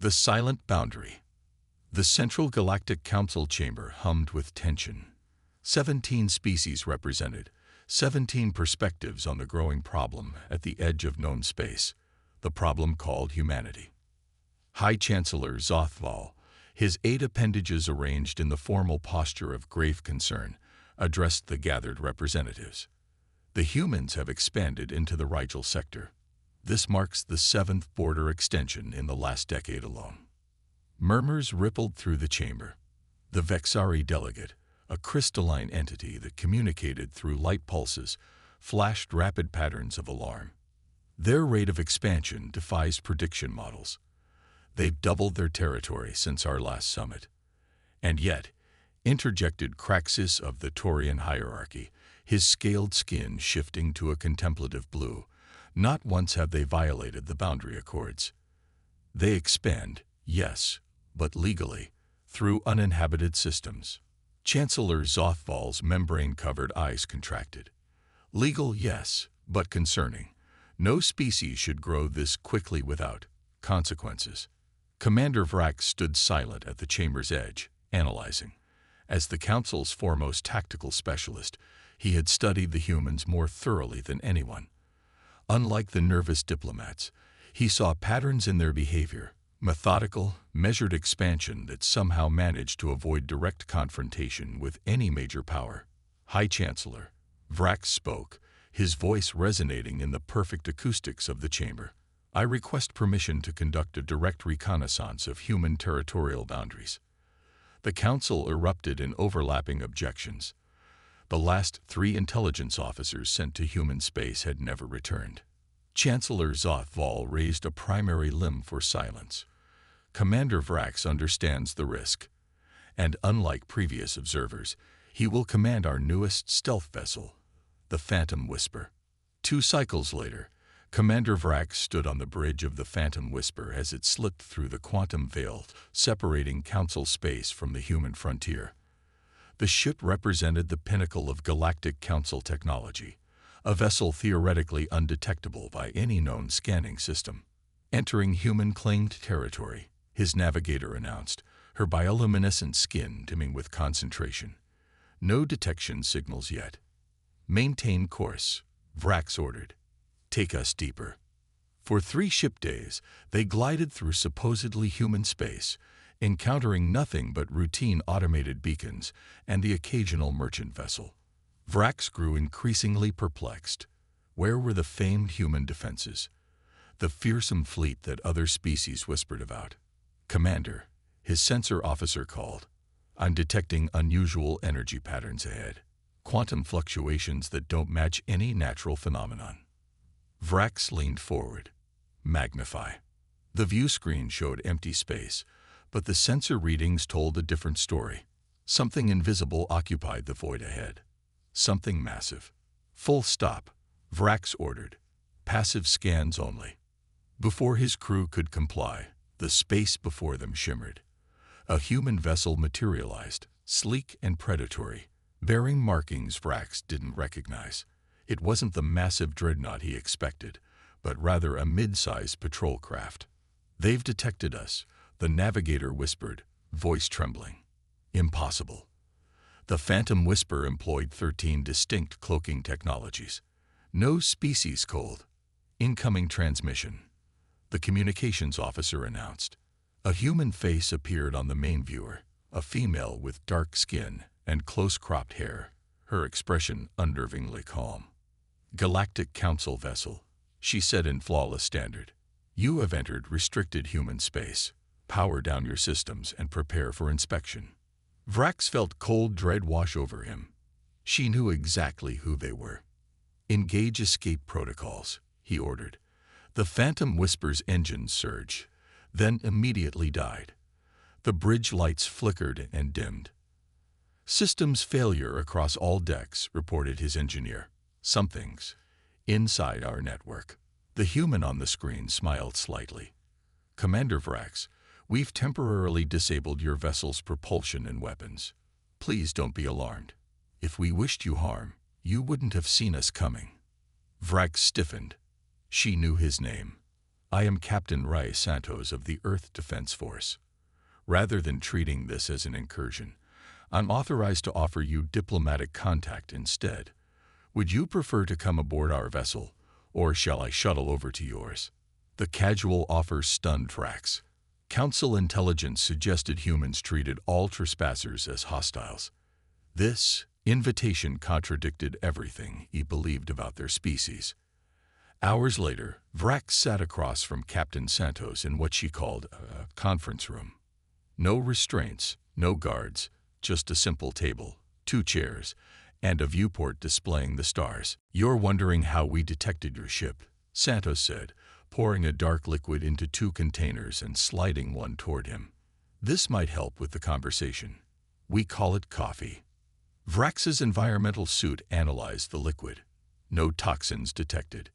The silent boundary. The Central Galactic Council chamber hummed with tension. 17 species represented, 17 perspectives on the growing problem at the edge of known space, the problem called humanity. High Chancellor Zothval, his 8 appendages arranged in the formal posture of grave concern, addressed the gathered representatives. The humans have expanded into the Rigel sector. This marks the 7th border extension in the last decade alone. Murmurs rippled through the chamber. The Vexari delegate, a crystalline entity that communicated through light pulses, flashed rapid patterns of alarm. Their rate of expansion defies prediction models. They've doubled their territory since our last summit. And yet, interjected Craxus of the Taurian hierarchy, his scaled skin shifting to a contemplative blue, not once have they violated the boundary accords. They expand, yes, but legally, through uninhabited systems. Chancellor Zothval's membrane-covered eyes contracted. Legal, yes, but concerning. No species should grow this quickly without consequences. Commander Vrax stood silent at the chamber's edge, analyzing. As the Council's foremost tactical specialist, he had studied the humans more thoroughly than anyone. Unlike the nervous diplomats, he saw patterns in their behavior, methodical, measured expansion that somehow managed to avoid direct confrontation with any major power. High Chancellor, Vrax spoke, his voice resonating in the perfect acoustics of the chamber. I request permission to conduct a direct reconnaissance of human territorial boundaries. The Council erupted in overlapping objections. The last 3 intelligence officers sent to human space had never returned. Chancellor Zothval raised a primary limb for silence. Commander Vrax understands the risk, and unlike previous observers, he will command our newest stealth vessel, the Phantom Whisper. 2 cycles later, Commander Vrax stood on the bridge of the Phantom Whisper as it slipped through the quantum veil separating Council space from the human frontier. The ship represented the pinnacle of Galactic Council technology, a vessel theoretically undetectable by any known scanning system. Entering human-claimed territory, his navigator announced, her bioluminescent skin dimming with concentration. No detection signals yet. Maintain course, Vrax ordered. Take us deeper. For 3 ship days, they glided through supposedly human space, encountering nothing but routine automated beacons and the occasional merchant vessel. Vrax grew increasingly perplexed. Where were the famed human defenses? The fearsome fleet that other species whispered about? Commander, his sensor officer called. I'm detecting unusual energy patterns ahead. Quantum fluctuations that don't match any natural phenomenon. Vrax leaned forward. Magnify. The view screen showed empty space, but the sensor readings told a different story. Something invisible occupied the void ahead. Something massive. Full stop, Vrax ordered. Passive scans only. Before his crew could comply, the space before them shimmered. A human vessel materialized, sleek and predatory, bearing markings Vrax didn't recognize. It wasn't the massive dreadnought he expected, but rather a mid-sized patrol craft. They've detected us, the navigator whispered, voice trembling. Impossible. The Phantom Whisper employed 13 distinct cloaking technologies. No species code. Incoming transmission. The communications officer announced. A human face appeared on the main viewer, a female with dark skin and close-cropped hair, her expression unnervingly calm. Galactic Council vessel, she said in flawless standard. You have entered restricted human space. Power down your systems and prepare for inspection. Vrax felt cold dread wash over him. She knew exactly who they were. Engage escape protocols, he ordered. The Phantom Whisper's engines surged, then immediately died. The bridge lights flickered and dimmed. Systems failure across all decks, reported his engineer. Something's inside our network. The human on the screen smiled slightly. Commander Vrax, we've temporarily disabled your vessel's propulsion and weapons. Please don't be alarmed. If we wished you harm, you wouldn't have seen us coming. Vrax stiffened. She knew his name. I am Captain Ray Santos of the Earth Defense Force. Rather than treating this as an incursion, I'm authorized to offer you diplomatic contact instead. Would you prefer to come aboard our vessel, or shall I shuttle over to yours? The casual offer stunned Vrax. Council intelligence suggested humans treated all trespassers as hostiles. This invitation contradicted everything he believed about their species. Hours later, Vrax sat across from Captain Santos in what she called a conference room. No restraints, no guards, just a simple table, 2 chairs, and a viewport displaying the stars. "You're wondering how we detected your ship," Santos said, pouring a dark liquid into 2 containers and sliding one toward him. "This might help with the conversation. We call it coffee." Vrax's environmental suit analyzed the liquid. No toxins detected.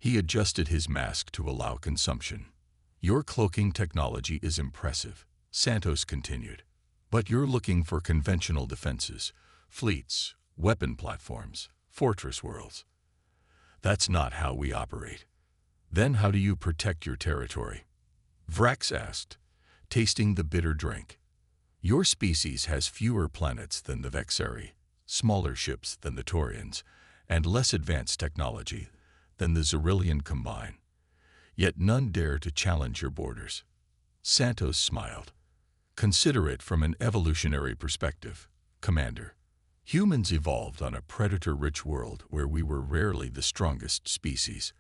He adjusted his mask to allow consumption. "Your cloaking technology is impressive," Santos continued. "But you're looking for conventional defenses, fleets, weapon platforms, fortress worlds. That's not how we operate. Then how do you protect your territory?" Vrax asked, tasting the bitter drink. "Your species has fewer planets than the Vexari, smaller ships than the Taurians, and less advanced technology than the Xerillian combine. Yet none dare to challenge your borders." Santos smiled. "Consider it from an evolutionary perspective, Commander. Humans evolved on a predator-rich world where we were rarely the strongest species.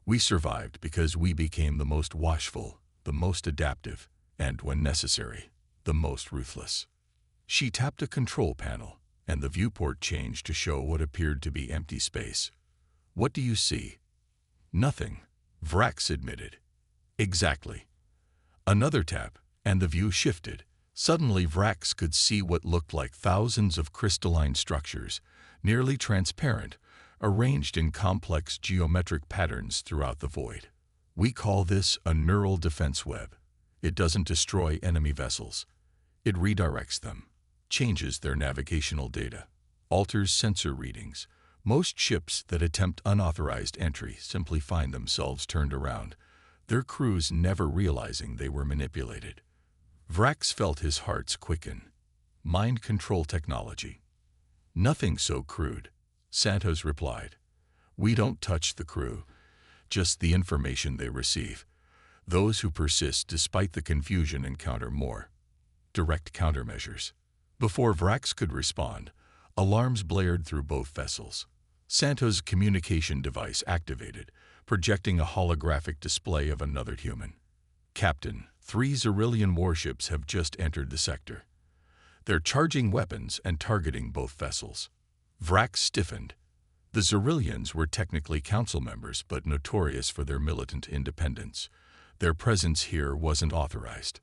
We survived because we became the most watchful, the most adaptive, and, when necessary, the most ruthless." She tapped a control panel, and the viewport changed to show what appeared to be empty space. "What do you see?" "Nothing," Vrax admitted. "Exactly." Another tap, and the view shifted. Suddenly Vrax could see what looked like thousands of crystalline structures, nearly transparent, arranged in complex geometric patterns throughout the void. "We call this a neural defense web. It doesn't destroy enemy vessels. It redirects them, changes their navigational data, alters sensor readings. Most ships that attempt unauthorized entry simply find themselves turned around, their crews never realizing they were manipulated." Vrax felt his heart quicken. Mind control technology. "Nothing so crude," Santos replied. "We don't touch the crew, just the information they receive. Those who persist despite the confusion encounter more direct countermeasures." Before Vrax could respond, alarms blared through both vessels. Santos' communication device activated, projecting a holographic display of another human. "Captain, 3 Xerillian warships have just entered the sector. They're charging weapons and targeting both vessels." Vrax stiffened. The Xerillians were technically council members but notorious for their militant independence. Their presence here wasn't authorized.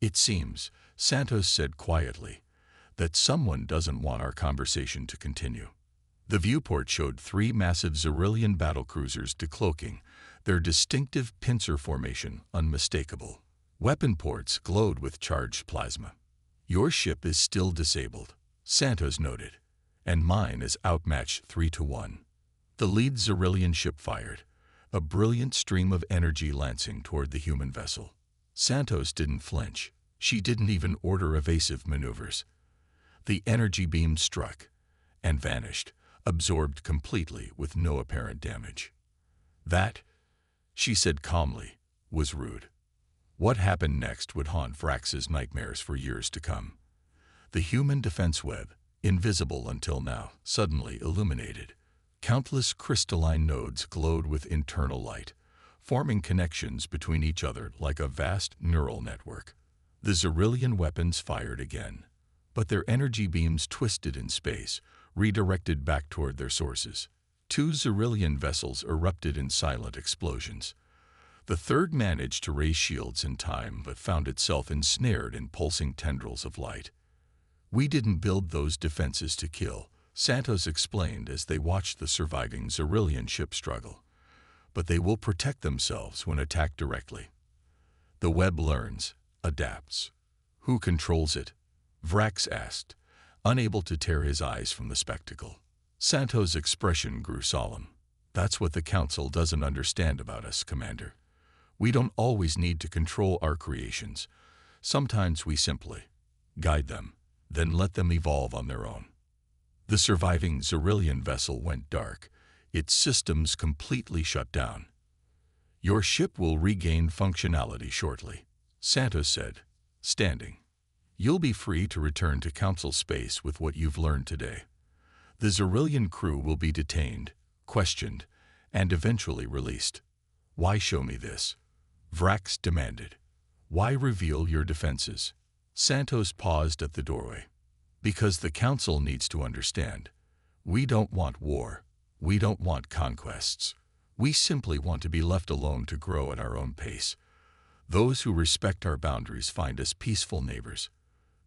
"It seems," Santos said quietly, "that someone doesn't want our conversation to continue." The viewport showed 3 massive Xerillian battlecruisers decloaking, their distinctive pincer formation unmistakable. Weapon ports glowed with charged plasma. "Your ship is still disabled," Santos noted, "and mine is outmatched 3-1. The lead Xerillian ship fired, a brilliant stream of energy lancing toward the human vessel. Santos didn't flinch. She didn't even order evasive maneuvers. The energy beam struck and vanished, absorbed completely with no apparent damage. "That," she said calmly, "was rude." What happened next would haunt Vrax's nightmares for years to come. The human defense web, invisible until now, suddenly illuminated. Countless crystalline nodes glowed with internal light, forming connections between each other like a vast neural network. The Xerillian weapons fired again, but their energy beams twisted in space, redirected back toward their sources. 2 Xerillian vessels erupted in silent explosions. The third managed to raise shields in time but found itself ensnared in pulsing tendrils of light. "We didn't build those defenses to kill," Santos explained as they watched the surviving Xerillian ship struggle. "But they will protect themselves when attacked directly. The web learns, adapts." "Who controls it?" Vrax asked, unable to tear his eyes from the spectacle. Santos' expression grew solemn. "That's what the Council doesn't understand about us, Commander. We don't always need to control our creations. Sometimes we simply guide them, then let them evolve on their own. The surviving Xyrillian vessel went dark, its systems completely shut down. "Your ship will regain functionality shortly," Santos said, standing. "You'll be free to return to Council space with what you've learned today. The Xyrillian crew will be detained, questioned, and eventually released." "Why show me this?" Vrax demanded. "Why reveal your defenses?" Santos paused at the doorway. "Because the Council needs to understand. We don't want war. We don't want conquests. We simply want to be left alone to grow at our own pace. Those who respect our boundaries find us peaceful neighbors.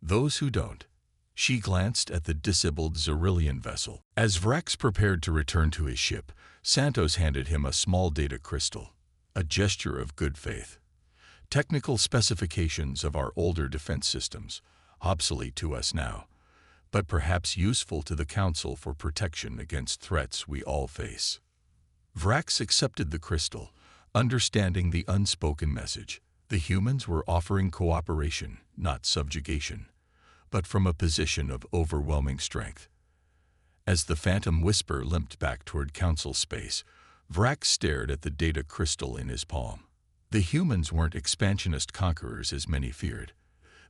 Those who don't." She glanced at the disabled Xyrillian vessel. As Vrax prepared to return to his ship, Santos handed him a small data crystal, a gesture of good faith. "Technical specifications of our older defense systems, obsolete to us now, but perhaps useful to the Council for protection against threats we all face." Vrax accepted the crystal, understanding the unspoken message. The humans were offering cooperation, not subjugation, but from a position of overwhelming strength. As the Phantom Whisper limped back toward Council space, Vrax stared at the data crystal in his palm. The humans weren't expansionist conquerors as many feared.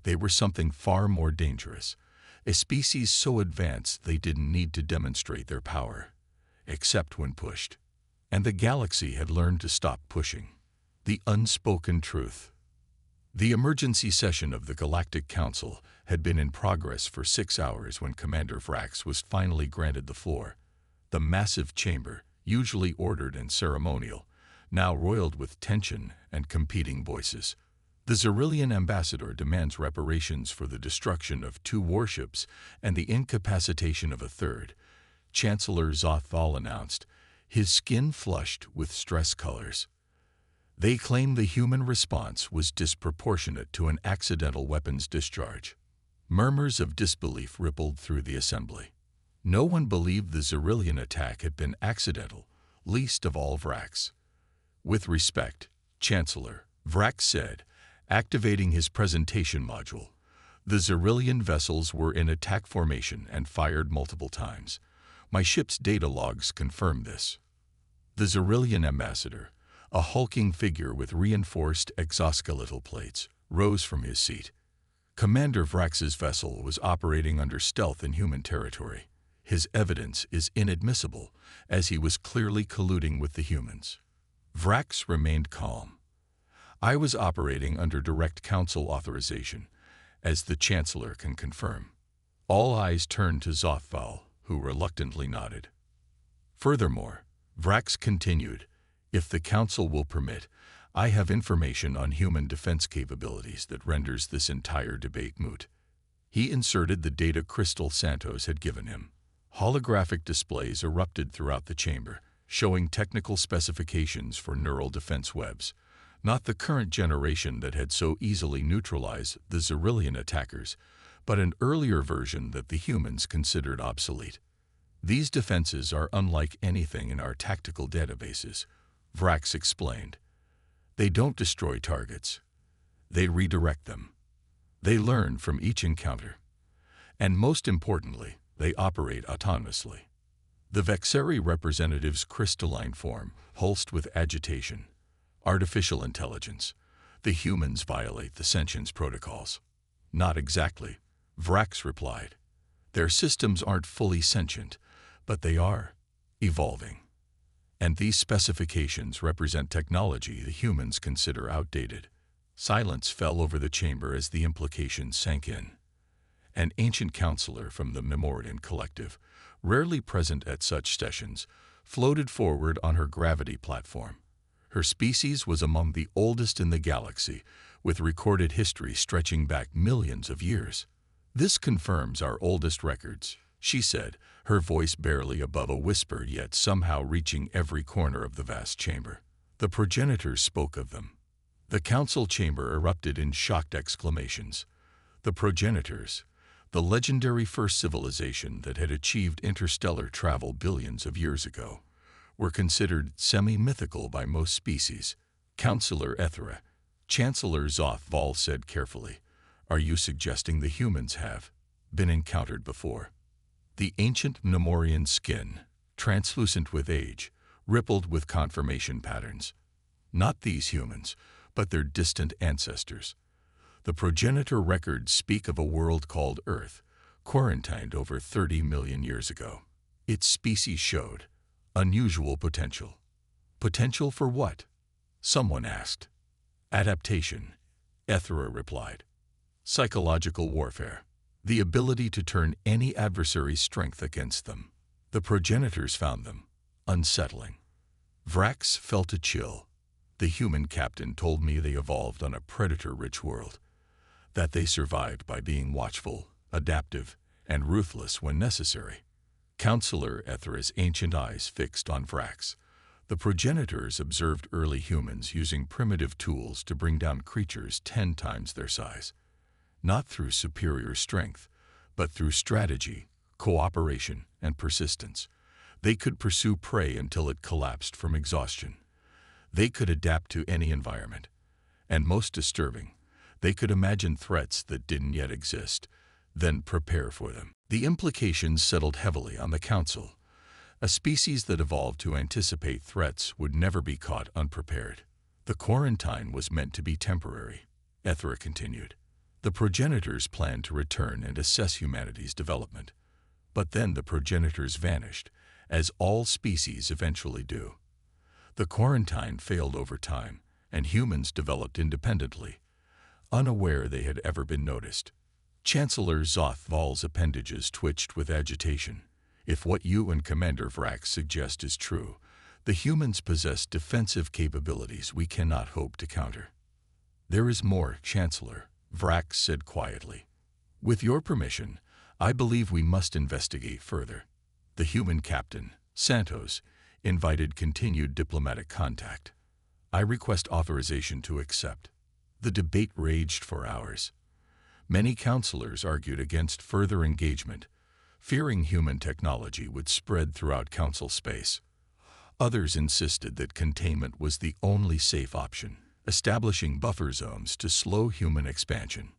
They were something far more dangerous, a species so advanced they didn't need to demonstrate their power, except when pushed. And the galaxy had learned to stop pushing. The unspoken truth. The emergency session of the Galactic Council had been in progress for 6 hours when Commander Vrax was finally granted the floor. The massive chamber, usually ordered and ceremonial, now roiled with tension and competing voices. The Xyrillian ambassador demands reparations for the destruction of 2 warships and the incapacitation of a third, Chancellor Zothal announced, his skin flushed with stress colors. They claim the human response was disproportionate to an accidental weapons discharge. Murmurs of disbelief rippled through the assembly. No one believed the Xyrillian attack had been accidental, least of all Vrax. "With respect, Chancellor," Vrax said, activating his presentation module. "The Xyrillian vessels were in attack formation and fired multiple times. My ship's data logs confirm this." The Xyrillian ambassador, a hulking figure with reinforced exoskeletal plates, rose from his seat. Commander Vrax's vessel was operating under stealth in human territory. His evidence is inadmissible, as he was clearly colluding with the humans. Vrax remained calm. "I was operating under direct Council authorization, as the Chancellor can confirm." All eyes turned to Zothal, who reluctantly nodded. "Furthermore," Vrax continued, "if the Council will permit, I have information on human defense capabilities that renders this entire debate moot." He inserted the data crystal Santos had given him. Holographic displays erupted throughout the chamber, showing technical specifications for neural defense webs, not the current generation that had so easily neutralized the Xyrillian attackers, but an earlier version that the humans considered obsolete. "These defenses are unlike anything in our tactical databases," Vrax explained. "They don't destroy targets. They redirect them. They learn from each encounter. And most importantly, they operate autonomously." The Vexeri representative's crystalline form pulsed with agitation. "Artificial intelligence. The humans violate the sentience protocols." "Not exactly," Vrax replied. "Their systems aren't fully sentient, but they are evolving. And these specifications represent technology the humans consider outdated." Silence fell over the chamber as the implications sank in. An ancient counselor from the Memorian Collective, rarely present at such sessions, floated forward on her gravity platform. Her species was among the oldest in the galaxy, with recorded history stretching back millions of years. "This confirms our oldest records," she said, her voice barely above a whisper yet somehow reaching every corner of the vast chamber. The progenitors spoke of them. The council chamber erupted in shocked exclamations. The progenitors, the legendary first civilization that had achieved interstellar travel billions of years ago, were considered semi-mythical by most species. Counselor Ethra, Chancellor Zoth said carefully, "Are you suggesting the humans have been encountered before?" The ancient Nemorian skin, translucent with age, rippled with confirmation patterns. Not these humans, but their distant ancestors. The progenitor records speak of a world called Earth, quarantined over 30 million years ago. Its species showed unusual potential. Potential for what? Someone asked. Adaptation, Ethra replied. Psychological warfare. The ability to turn any adversary's strength against them. The progenitors found them unsettling. Vrax felt a chill. The human captain told me they evolved on a predator-rich world, that they survived by being watchful, adaptive, and ruthless when necessary. Counselor Ethra's ancient eyes fixed on Vrax. The progenitors observed early humans using primitive tools to bring down creatures 10 times their size. Not through superior strength, but through strategy, cooperation, and persistence. They could pursue prey until it collapsed from exhaustion. They could adapt to any environment. And most disturbing, they could imagine threats that didn't yet exist, then prepare for them. The implications settled heavily on the Council. A species that evolved to anticipate threats would never be caught unprepared. The quarantine was meant to be temporary, Ethra continued. The progenitors planned to return and assess humanity's development. But then the progenitors vanished, as all species eventually do. The quarantine failed over time, and humans developed independently, unaware they had ever been noticed. Chancellor Zothval's appendages twitched with agitation. If what you and Commander Vrax suggest is true, the humans possess defensive capabilities we cannot hope to counter. There is more, Chancellor, Vrax said quietly. With your permission, I believe we must investigate further. The human captain, Santos, invited continued diplomatic contact. I request authorization to accept. The debate raged for hours. Many counselors argued against further engagement, fearing human technology would spread throughout council space. Others insisted that containment was the only safe option, establishing buffer zones to slow human expansion.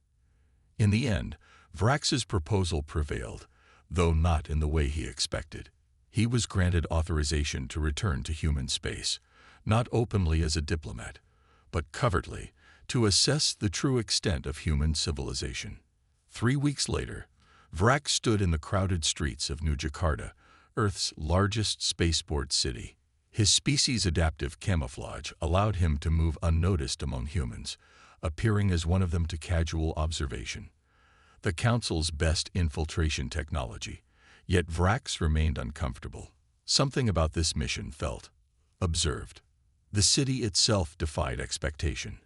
In the end, Vrax's proposal prevailed, though not in the way he expected. He was granted authorization to return to human space, not openly as a diplomat, but covertly, to assess the true extent of human civilization. 3 weeks later, Vrax stood in the crowded streets of New Jakarta, Earth's largest spaceport city. His species' adaptive camouflage allowed him to move unnoticed among humans, appearing as one of them to casual observation. The Council's best infiltration technology, yet Vrax remained uncomfortable. Something about this mission felt observed. The city itself defied expectation.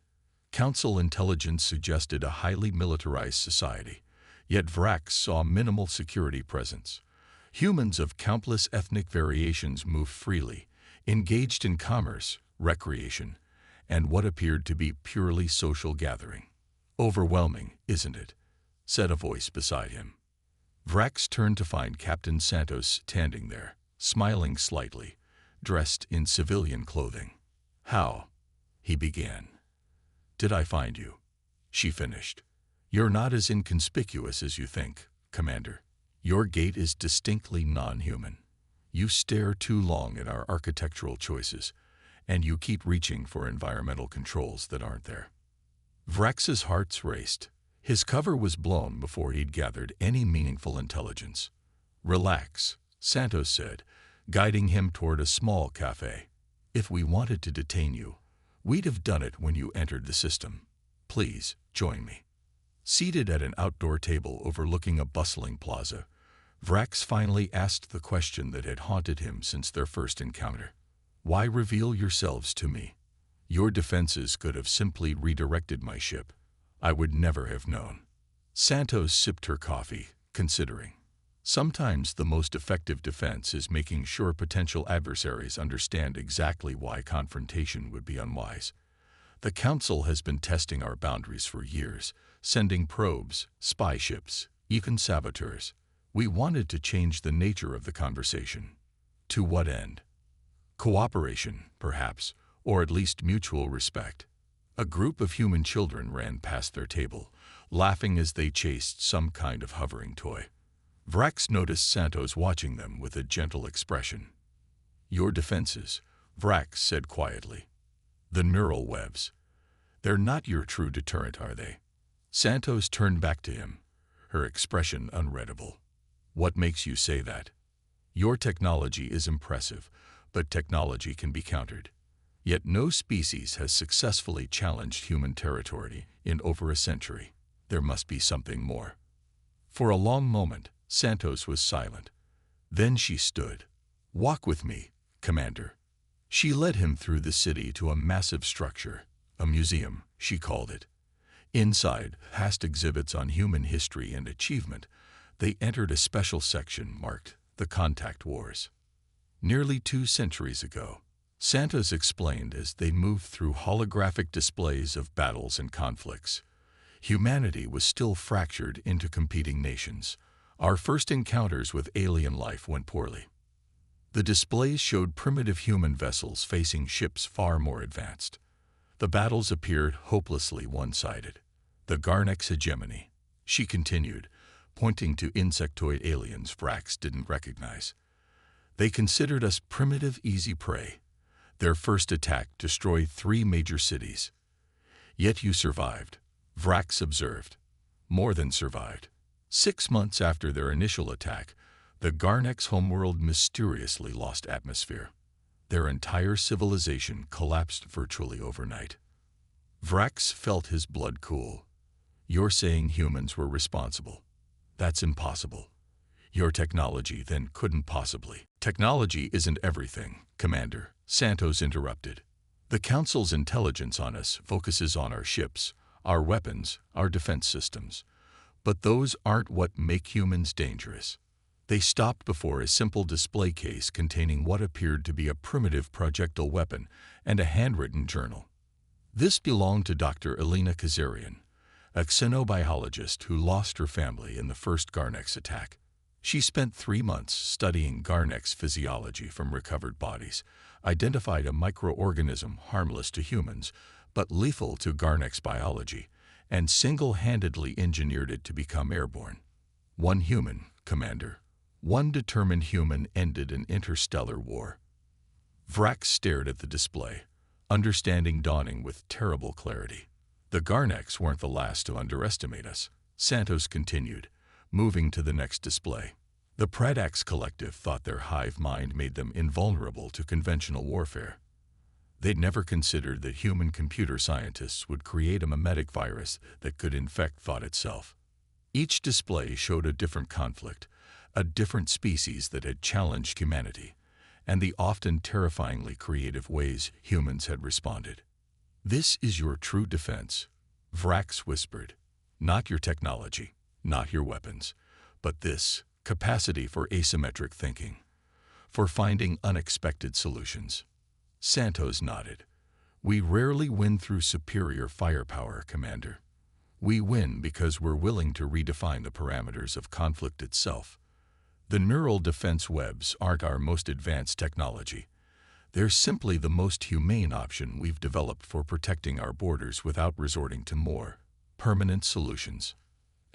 Council intelligence suggested a highly militarized society, yet Vrax saw minimal security presence. Humans of countless ethnic variations moved freely, engaged in commerce, recreation, and what appeared to be purely social gathering. Overwhelming, isn't it? Said a voice beside him. Vrax turned to find Captain Santos standing there, smiling slightly, dressed in civilian clothing. "How?" he began. "Did I find you?" she finished. "You're not as inconspicuous as you think, Commander. Your gait is distinctly non-human. You stare too long at our architectural choices, and you keep reaching for environmental controls that aren't there." Vrax's heart raced. His cover was blown before he'd gathered any meaningful intelligence. "Relax," Santos said, guiding him toward a small cafe. "If we wanted to detain you, we'd have done it when you entered the system. Please, join me." Seated at an outdoor table overlooking a bustling plaza, Vrax finally asked the question that had haunted him since their first encounter. "Why reveal yourselves to me? Your defenses could have simply redirected my ship. I would never have known." Santos sipped her coffee, considering. Sometimes the most effective defense is making sure potential adversaries understand exactly why confrontation would be unwise. The Council has been testing our boundaries for years, sending probes, spy ships, even saboteurs. We wanted to change the nature of the conversation. To what end? Cooperation, perhaps, or at least mutual respect. A group of human children ran past their table, laughing as they chased some kind of hovering toy. Vrax noticed Santos watching them with a gentle expression. "Your defenses," Vrax said quietly. "The neural webs. They're not your true deterrent, are they?" Santos turned back to him, her expression unreadable. "What makes you say that? Your technology is impressive, but technology can be countered. Yet no species has successfully challenged human territory in over a century. There must be something more." For a long moment, Santos was silent. Then she stood. "Walk with me, Commander." She led him through the city to a massive structure, a museum, she called it. Inside, past exhibits on human history and achievement, they entered a special section marked the Contact Wars. Nearly 2 centuries ago, Santos explained as they moved through holographic displays of battles and conflicts. Humanity was still fractured into competing nations. Our first encounters with alien life went poorly. The displays showed primitive human vessels facing ships far more advanced. The battles appeared hopelessly one-sided. "The Garnex hegemony," she continued, pointing to insectoid aliens Vrax didn't recognize. "They considered us primitive, easy prey. Their first attack destroyed 3 major cities. Yet you survived," Vrax observed. "More than survived. 6 months after their initial attack, the Garnex homeworld mysteriously lost atmosphere. Their entire civilization collapsed virtually overnight." Vrax felt his blood cool. "You're saying humans were responsible? That's impossible. Your technology then couldn't possibly." "Technology isn't everything, Commander," Santos interrupted. "The Council's intelligence on us focuses on our ships, our weapons, our defense systems. But those aren't what make humans dangerous." They stopped before a simple display case containing what appeared to be a primitive projectile weapon and a handwritten journal. This belonged to Dr. Elena Kazarian, a xenobiologist who lost her family in the first Garnex attack. She spent 3 months studying Garnex physiology from recovered bodies, identified a microorganism harmless to humans but lethal to Garnex biology, and single-handedly engineered it to become airborne. One human, Commander. One determined human ended an interstellar war. Vrax stared at the display, understanding dawning with terrible clarity. "The Garnex weren't the last to underestimate us," Santos continued, moving to the next display. "The Pradax Collective thought their hive mind made them invulnerable to conventional warfare. They'd never considered that human computer scientists would create a mimetic virus that could infect thought itself." Each display showed a different conflict, a different species that had challenged humanity, and the often terrifyingly creative ways humans had responded. "This is your true defense," Vrax whispered. "Not your technology, not your weapons, but this capacity for asymmetric thinking, for finding unexpected solutions." Santos nodded. "We rarely win through superior firepower, Commander. We win because we're willing to redefine the parameters of conflict itself. The neural defense webs aren't our most advanced technology. They're simply the most humane option we've developed for protecting our borders without resorting to more permanent solutions."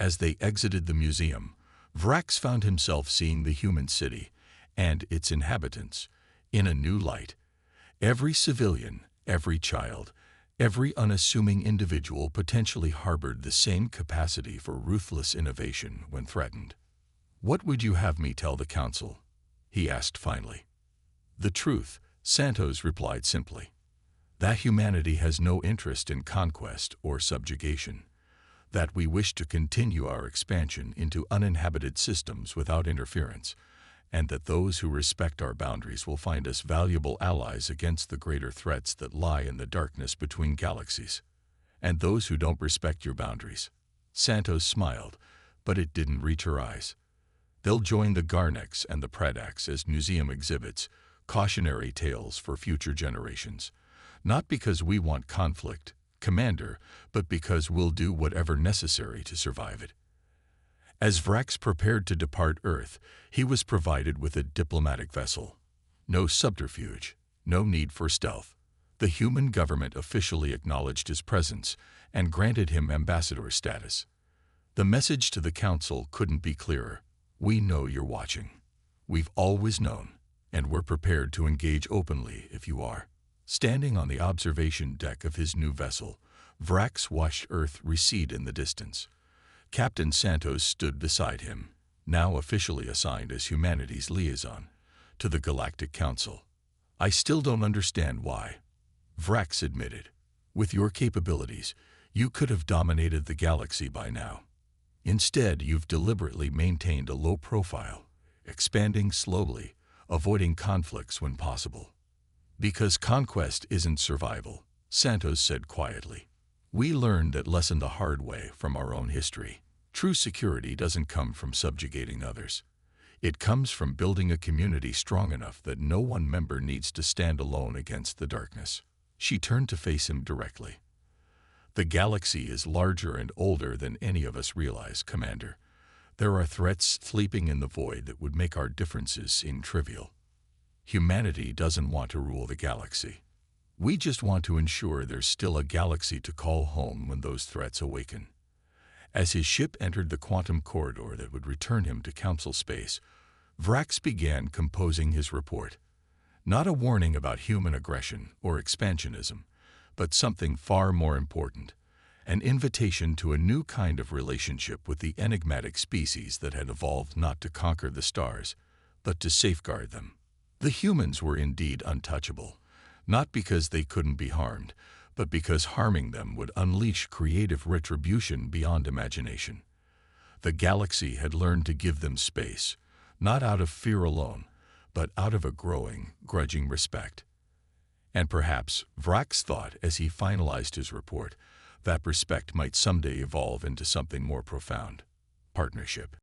As they exited the museum, Vrax found himself seeing the human city and its inhabitants in a new light. Every civilian, every child, every unassuming individual potentially harbored the same capacity for ruthless innovation when threatened. "What would you have me tell the Council?" he asked finally. "The truth," Santos replied simply. "That humanity has no interest in conquest or subjugation. That we wish to continue our expansion into uninhabited systems without interference, and that those who respect our boundaries will find us valuable allies against the greater threats that lie in the darkness between galaxies. And those who don't respect your boundaries." Santos smiled, but it didn't reach her eyes. "They'll join the Garnex and the Pradax as museum exhibits, cautionary tales for future generations. Not because we want conflict, Commander, but because we'll do whatever necessary to survive it." As Vrax prepared to depart Earth, he was provided with a diplomatic vessel. No subterfuge, no need for stealth. The human government officially acknowledged his presence and granted him ambassador status. The message to the Council couldn't be clearer. We know you're watching. We've always known, and we're prepared to engage openly if you are. Standing on the observation deck of his new vessel, Vrax watched Earth recede in the distance. Captain Santos stood beside him, now officially assigned as humanity's liaison to the Galactic Council. I still don't understand why, Vrax admitted. With your capabilities, you could have dominated the galaxy by now. Instead, you've deliberately maintained a low profile, expanding slowly, avoiding conflicts when possible. Because conquest isn't survival, Santos said quietly. We learned that lesson the hard way from our own history. True security doesn't come from subjugating others. It comes from building a community strong enough that no one member needs to stand alone against the darkness. She turned to face him directly. The galaxy is larger and older than any of us realize, Commander. There are threats sleeping in the void that would make our differences seem trivial. Humanity doesn't want to rule the galaxy. We just want to ensure there's still a galaxy to call home when those threats awaken. As his ship entered the quantum corridor that would return him to Council space, Vrax began composing his report. Not a warning about human aggression or expansionism, but something far more important, an invitation to a new kind of relationship with the enigmatic species that had evolved not to conquer the stars, but to safeguard them. The humans were indeed untouchable, not because they couldn't be harmed, but because harming them would unleash creative retribution beyond imagination. The galaxy had learned to give them space, not out of fear alone, but out of a growing, grudging respect. And perhaps, Vrax thought as he finalized his report, that respect might someday evolve into something more profound: partnership.